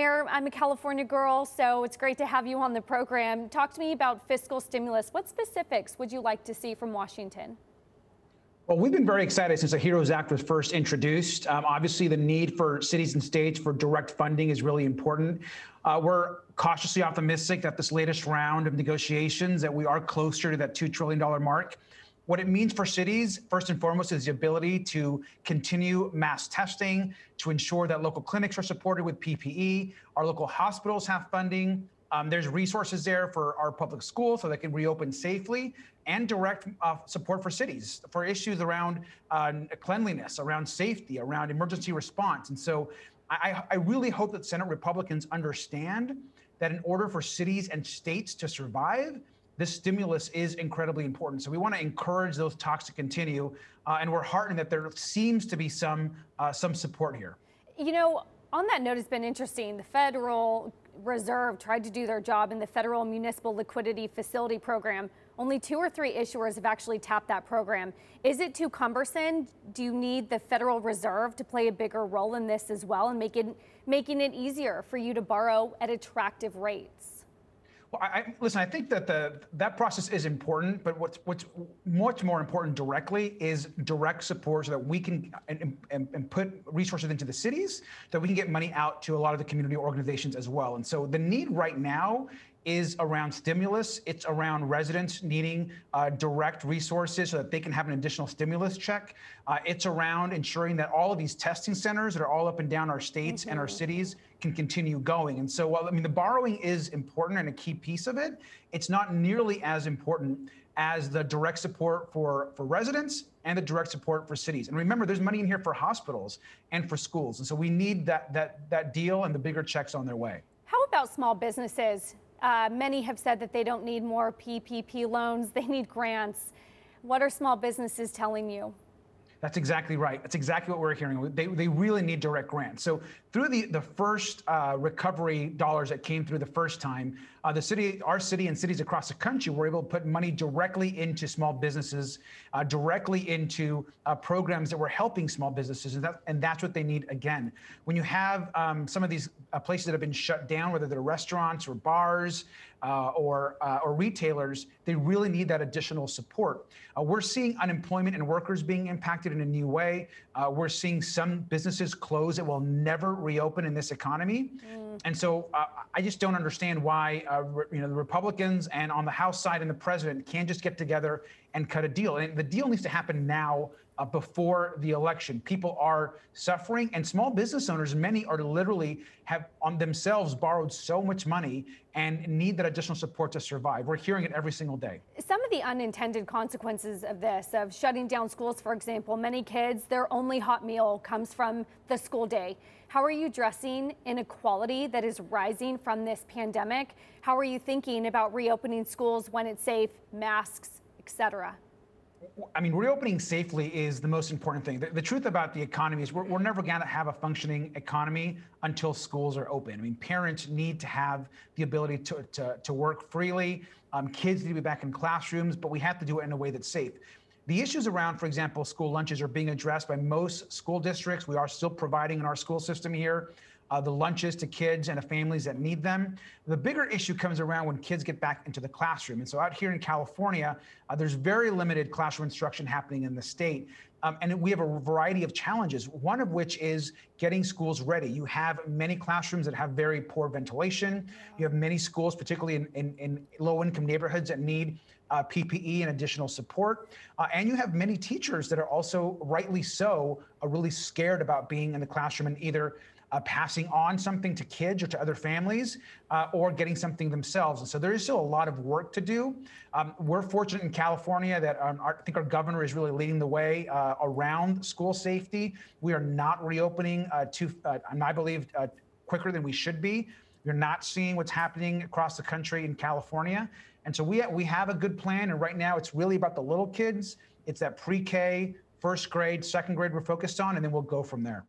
Mayor, I'm a California girl, so it's great to have you on the program. Talk to me about fiscal stimulus. What specifics would you like to see from Washington? Well, we've been very excited since the HEROES Act was first introduced. Obviously, the need for cities and states for direct funding is really important. We're cautiously optimistic that this latest round of negotiations, that we are closer to that $2 trillion mark. What it means for cities, first and foremost, is the ability to continue mass testing, to ensure that local clinics are supported with PPE, our local hospitals have funding. There's resources there for our public schools so they can reopen safely, and direct support for cities for issues around cleanliness, around safety, around emergency response. And so I really hope that Senate Republicans understand that in order for cities and states to survive, this stimulus is incredibly important. So we want to encourage those talks to continue, and we're heartened that there seems to be some support here. You know, on that note, it's been interesting. The Federal Reserve tried to do their job in the Federal Municipal Liquidity Facility Program. Only 2 or 3 issuers have actually tapped that program. Is it too cumbersome? Do you need the Federal Reserve to play a bigger role in this as well and making it easier for you to borrow at attractive rates? Well, listen, I think that that process is important, but what's much more important directly is direct support so that we can and put resources into the cities, that we can get money out to a lot of the community organizations as well. And so the need right now is around stimulus. It's around residents needing direct resources so that they can have an additional stimulus check. It's around ensuring that all of these testing centers that are all up and down our states and our cities can continue going. And so, while I mean, the borrowing is important and a key piece of it, it's not nearly as important as the direct support for residents and the direct support for cities. And remember, there's money in here for hospitals and for schools. And so we need that deal and the bigger checks on their way. How about small businesses? Many have said that they don't need more PPP loans, they need grants. What are small businesses telling you? That's exactly right. That's exactly what we're hearing. They really need direct grants. So through the first recovery dollars that came through the first time, our city and cities across the country were able to put money directly into small businesses, directly into programs that were helping small businesses. And that's what they need again. When you have some of these places that have been shut down, whether they're restaurants or bars or retailers, they really need that additional support. We're seeing unemployment and workers being impacted in a new way. We're seeing some businesses close that will never reopen in this economy. And so I just don't understand why the Republicans and on the House side and the president can't just get together and cut a deal. And the deal needs to happen now before the election. People are suffering, and small business owners, many are literally have on themselves borrowed so much money and need that additional support to survive. We're hearing it every single day. Some of the unintended consequences of this, of shutting down schools, for example, many kids, their only hot meal comes from the school day. How are you addressing inequality that is rising from this pandemic? How are you thinking about reopening schools when it's safe, masks, etc.? I mean, reopening safely is the most important thing. The truth about the economy is we're never going to have a functioning economy until schools are open. I mean, parents need to have the ability to work freely. Kids need to be back in classrooms, but we have to do it in a way that's safe. The issues around, for example, school lunches are being addressed by most school districts. We are still providing in our school system here the lunches to kids and to families that need them. The bigger issue comes around when kids get back into the classroom. And so out here in California, there's very limited classroom instruction happening in the state. And we have a variety of challenges, one of which is getting schools ready. You have many classrooms that have very poor ventilation. You have many schools, particularly in low-income neighborhoods, that need PPE and additional support. And you have many teachers that are also, rightly so, really scared about being in the classroom and either passing on something to kids or to other families or getting something themselves. And so there is still a lot of work to do. We're fortunate in California that I think our governor is really leading the way around school safety. We are not reopening I believe, quicker than we should be. You're not seeing what's happening across the country in California. And so we have a good plan. And right now it's really about the little kids. It's that pre-K, first grade, second grade we're focused on, and then we'll go from there.